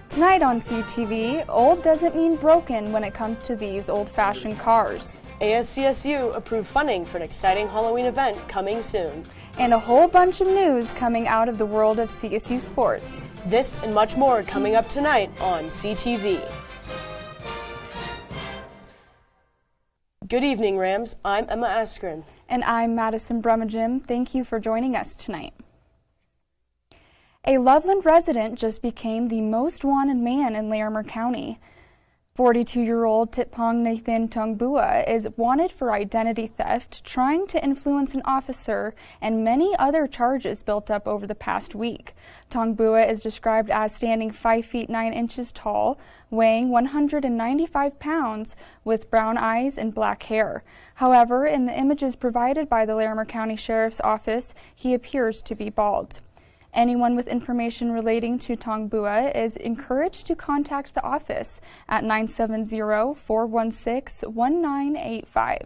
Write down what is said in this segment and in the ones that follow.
Tonight on CTV, old doesn't mean broken when it comes to these old-fashioned cars. CSU approved funding for an exciting Halloween event coming soon. And a whole bunch of news coming out of the world of CSU sports. This and much more coming up tonight on CTV. Good evening, Rams. I'm Emma Askren. And I'm Mattison Brumagim. Thank you for joining us tonight. A Loveland resident just became the most wanted man in Larimer County. 42-year-old Tipong Nathan Tungbua is wanted for identity theft, trying to influence an officer, and many other charges built up over the past week. Tungbua is described as standing 5 feet 9 inches tall, weighing 195 pounds, with brown eyes and black hair. However, in the images provided by the Larimer County Sheriff's Office, he appears to be bald. Anyone with information relating to Tungbua is encouraged to contact the office at 970-416-1985.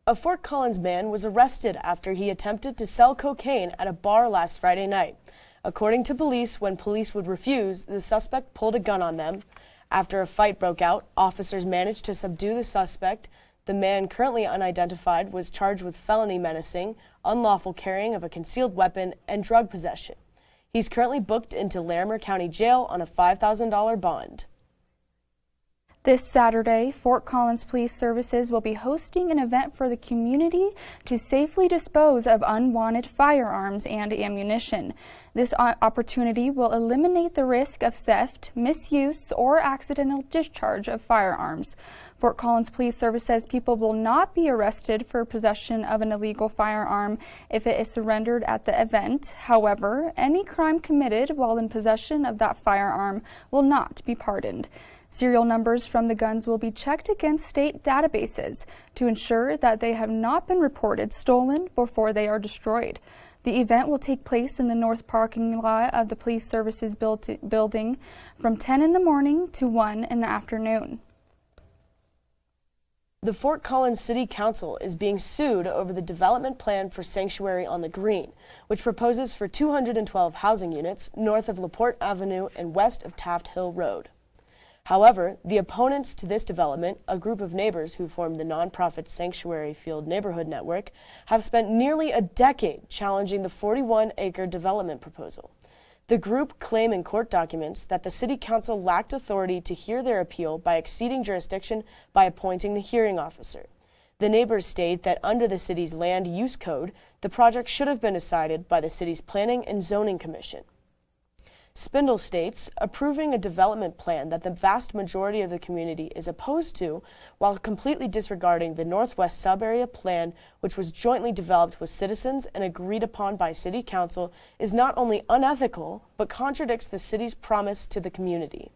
A Fort Collins man was arrested after he attempted to sell cocaine at a bar last Friday night. According to police, when police would refuse, the suspect pulled a gun on them. After a fight broke out, officers managed to subdue the suspect. The man, currently unidentified, was charged with felony menacing, unlawful carrying of a concealed weapon, and drug possession. He's currently booked into Larimer County Jail on a $5,000 bond. This Saturday, Fort Collins Police Services will be hosting an event for the community to safely dispose of unwanted firearms and ammunition. This opportunity will eliminate the risk of theft, misuse, or accidental discharge of firearms. Fort Collins Police Service says people will not be arrested for possession of an illegal firearm if it is surrendered at the event. However, any crime committed while in possession of that firearm will not be pardoned. Serial numbers from the guns will be checked against state databases to ensure that they have not been reported stolen before they are destroyed. The event will take place in the north parking lot of the Police Services building from 10 in the morning to 1 in the afternoon. The Fort Collins City Council is being sued over the development plan for Sanctuary on the Green, which proposes for 212 housing units north of LaPorte Avenue and west of Taft Hill Road. However, the opponents to this development, a group of neighbors who formed the nonprofit Sanctuary Field Neighborhood Network, have spent nearly a decade challenging the 41-acre development proposal. The group claim in court documents that the City Council lacked authority to hear their appeal by exceeding jurisdiction by appointing the hearing officer. The neighbors state that under the city's land use code, the project should have been decided by the city's Planning and Zoning Commission. Spindle states approving a development plan that the vast majority of the community is opposed to, while completely disregarding the Northwest Sub-Area Plan, which was jointly developed with citizens and agreed upon by City Council, is not only unethical, but contradicts the city's promise to the community.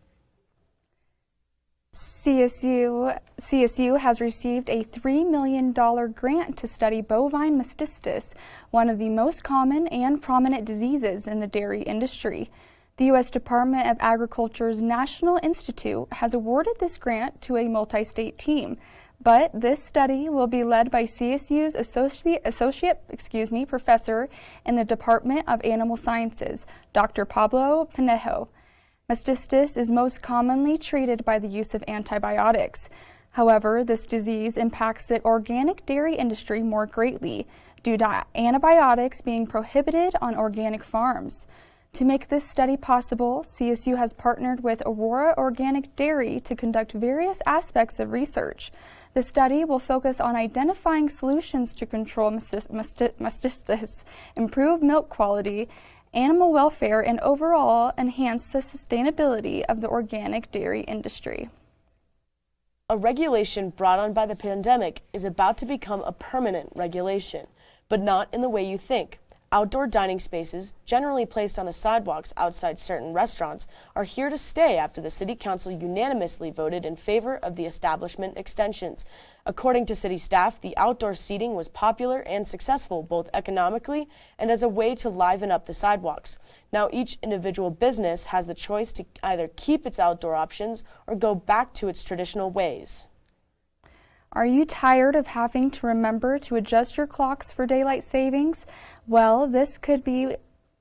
CSU has received a $3 million grant to study bovine Mestistus, one of the most common and prominent diseases in the dairy industry. The U.S. Department of Agriculture's National Institute has awarded this grant to a multi-state team, but this study will be led by CSU's associate professor in the Department of Animal Sciences, Dr. Pablo Panejo. Mestistus is most commonly treated by the use of antibiotics. However, this disease impacts the organic dairy industry more greatly due to antibiotics being prohibited on organic farms. To make this study possible, CSU has partnered with Aurora Organic Dairy to conduct various aspects of research. The study will focus on identifying solutions to control Mestistus, improve milk quality, animal welfare, and overall enhance the sustainability of the organic dairy industry. A regulation brought on by the pandemic is about to become a permanent regulation, but not in the way you think. Outdoor dining spaces, generally placed on the sidewalks outside certain restaurants, are here to stay after the City Council unanimously voted in favor of the establishment extensions. According to city staff, the outdoor seating was popular and successful both economically and as a way to liven up the sidewalks. Now each individual business has the choice to either keep its outdoor options or go back to its traditional ways. Are you tired of having to remember to adjust your clocks for daylight savings? Well, this could be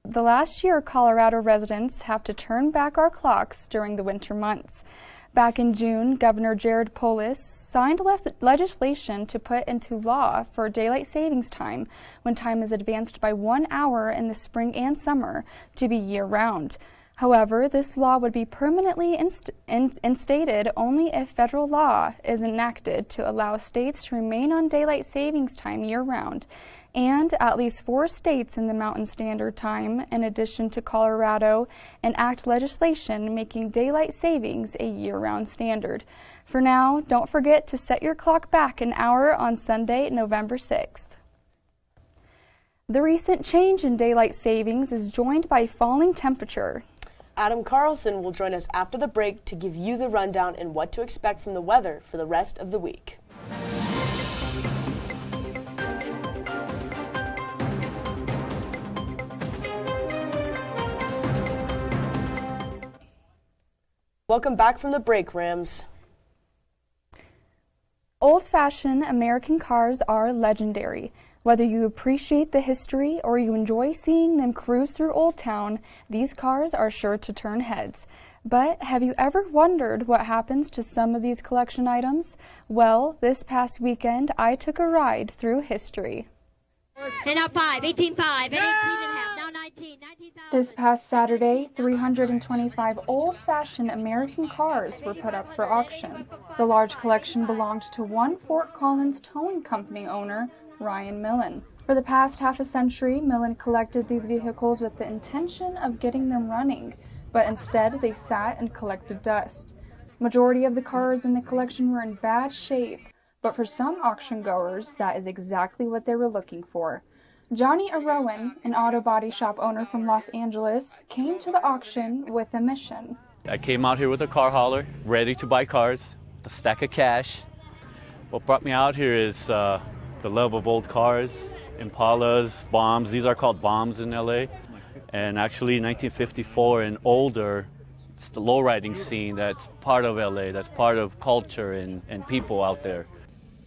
the last year Colorado residents have to turn back our clocks during the winter months. Back in June, Governor Jared Polis signed legislation to put into law for daylight savings time when time is advanced by 1 hour in the spring and summer to be year-round. However, this law would be permanently instated only if federal law is enacted to allow states to remain on daylight savings time year-round, and at least 4 states in the Mountain Standard Time, in addition to Colorado, enact legislation making daylight savings a year-round standard. For now, don't forget to set your clock back an hour on Sunday, November 6th. The recent change in daylight savings is joined by falling temperature. Adam Carlson will join us after the break to give you the rundown and what to expect from the weather for the rest of the week. Welcome back from the break, Rams. Old-fashioned American cars are legendary. Whether you appreciate the history or you enjoy seeing them cruise through Old Town, these cars are sure to turn heads. But have you ever wondered what happens to some of these collection items? Well, this past weekend, I took a ride through history. And now 5, 18.5, and 18.5, now 19, 19,000. This past Saturday, 325 old-fashioned American cars were put up for auction. The large collection belonged to one Fort Collins Towing Company owner, Ryan Millen. For the past half a century, Millen collected these vehicles with the intention of getting them running, but instead they sat and collected dust. Majority of the cars in the collection were in bad shape, but for some auction goers, that is exactly what they were looking for. Johnny Arowan, an auto body shop owner from Los Angeles, came to the auction with a mission. I came out here with a car hauler, ready to buy cars, a stack of cash. What brought me out here is the love of old cars, Impalas, bombs. These are called bombs in LA. And actually 1954 and older, it's the lowriding scene that's part of LA, that's part of culture and people out there.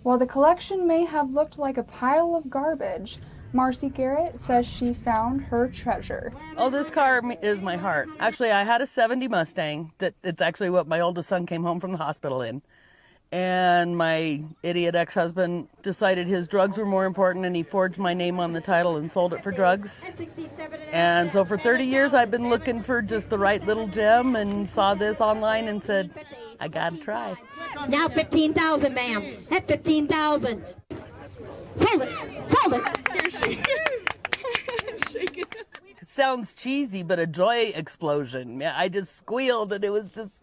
While the collection may have looked like a pile of garbage, Marcy Garrett says she found her treasure. Oh, this car is my heart. Actually, I had a 70 Mustang. It's actually what my oldest son came home from the hospital in. And my idiot ex-husband decided his drugs were more important, and he forged my name on the title and sold it for drugs. And so for 30 years, I've been looking for just the right little gem and saw this online and said, I gotta try. Now 15,000, ma'am. At 15,000. Sold it. Sold it. Here she is. It sounds cheesy, but a joy explosion. I just squealed, and it was just,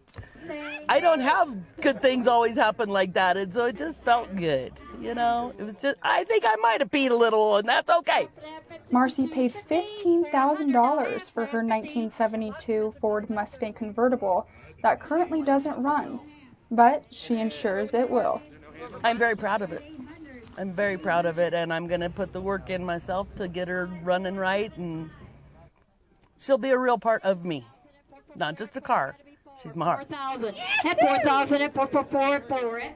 I don't have good things always happen like that, and so it just felt good. You know, it was just, I think I might have peed a little, and that's okay. Marcy paid $15,000 for her 1972 Ford Mustang Convertible that currently doesn't run, but she ensures it will. I'm very proud of it. I'm very proud of it, and I'm going to put the work in myself to get her running right, and she'll be a real part of me, not just a car. She's my heart. 4,000. At 4,000. At 4.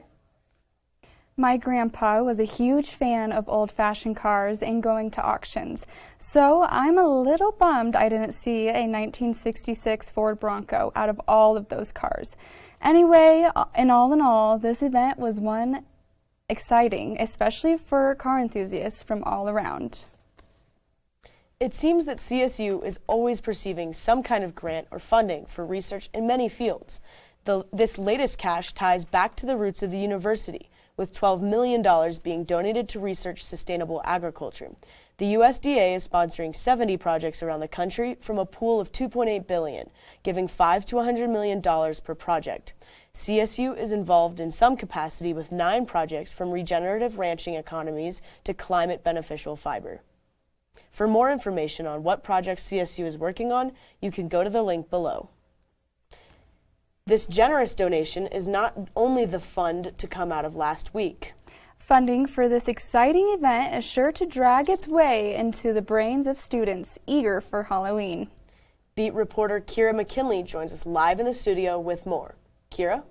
My grandpa was a huge fan of old-fashioned cars and going to auctions, so I'm a little bummed I didn't see a 1966 Ford Bronco out of all of those cars. Anyway, in all, this event was one exciting, especially for car enthusiasts from all around. It seems that CSU is always perceiving some kind of grant or funding for research in many fields. This latest cash ties back to the roots of the university, with $12 million being donated to research sustainable agriculture. The USDA is sponsoring 70 projects around the country from a pool of $2.8 billion, giving $5 to $100 million per project. CSU is involved in some capacity with 9 projects, from regenerative ranching economies to climate beneficial fiber. For more information on what projects CSU is working on, you can go to the link below. This generous donation is not only the fund to come out of last week. Funding for this exciting event is sure to drag its way into the brains of students eager for Halloween. Beat reporter Kyra McKinley joins us live in the studio with more. Kyra?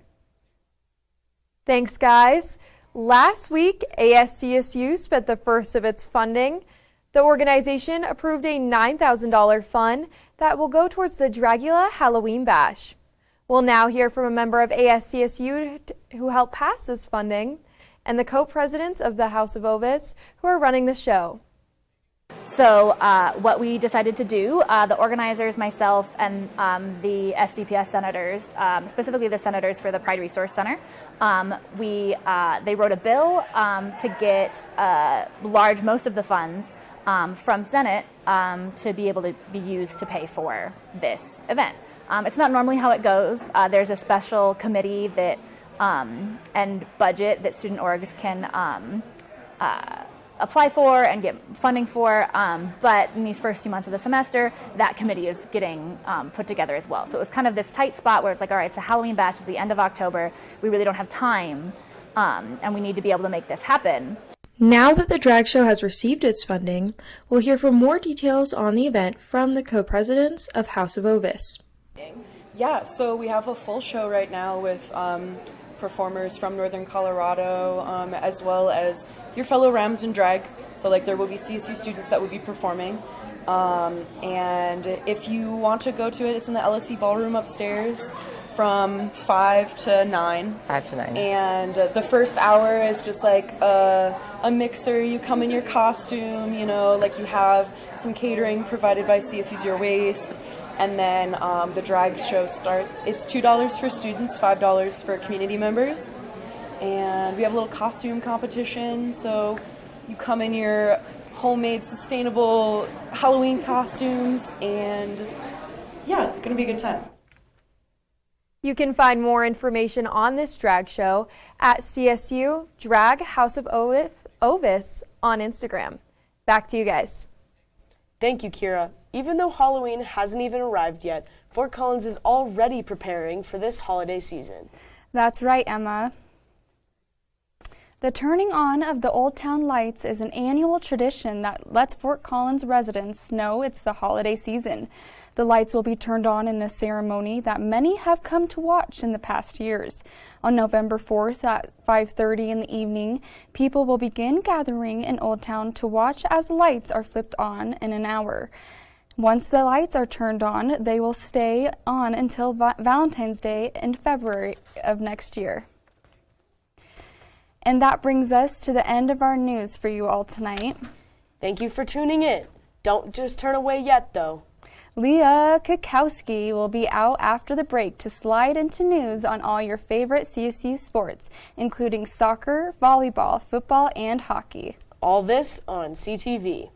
Thanks, guys. Last week, ASCSU spent the first of its funding The organization approved a $9,000 fund that will go towards the Dragula Halloween Bash. We'll now hear from a member of CSU who helped pass this funding and the co-presidents of the House of Ovis who are running the show. So what we decided to do, the organizers, myself, and the SDPS senators, specifically the senators for the Pride Resource Center, they wrote a bill to get most of the funds from Senate to be able to be used to pay for this event. It's not normally how it goes. There's a special committee that and budget that student orgs can apply for and get funding for, but in these first 2 months of the semester, that committee is getting put together as well. So it was kind of this tight spot where it's like, all right, it's a Halloween batch at the end of October. We really don't have time, and we need to be able to make this happen. Now that the drag show has received its funding, we'll hear from more details on the event from the co-presidents of House of Ovis. Yeah, so we have a full show right now with performers from Northern Colorado, as well as your fellow Ramsden drag. So there will be CSU students that will be performing. And if you want to go to it, it's in the LSE ballroom upstairs from 5 to 9. 5 to 9. And the first hour is just a mixer. You come in your costume, you have some catering provided by CSU's Your Waste. And then the drag show starts. It's $2 for students, $5 for community members. And we have a little costume competition. So you come in your homemade, sustainable Halloween costumes. And yeah, it's going to be a good time. You can find more information on this drag show at CSU Drag House of Ovis on Instagram. Back to you guys. Thank you, Kyra. Even though Halloween hasn't even arrived yet, Fort Collins is already preparing for this holiday season. That's right, Emma. The turning on of the Old Town lights is an annual tradition that lets Fort Collins residents know it's the holiday season. The lights will be turned on in a ceremony that many have come to watch in the past years. On November 4th at 5:30 in the evening, people will begin gathering in Old Town to watch as lights are flipped on in an hour. Once the lights are turned on, they will stay on until Valentine's Day in February of next year. And that brings us to the end of our news for you all tonight. Thank you for tuning in. Don't just turn away yet, though. Leah Kukowski will be out after the break to slide into news on all your favorite CSU sports, including soccer, volleyball, football, and hockey. All this on CTV.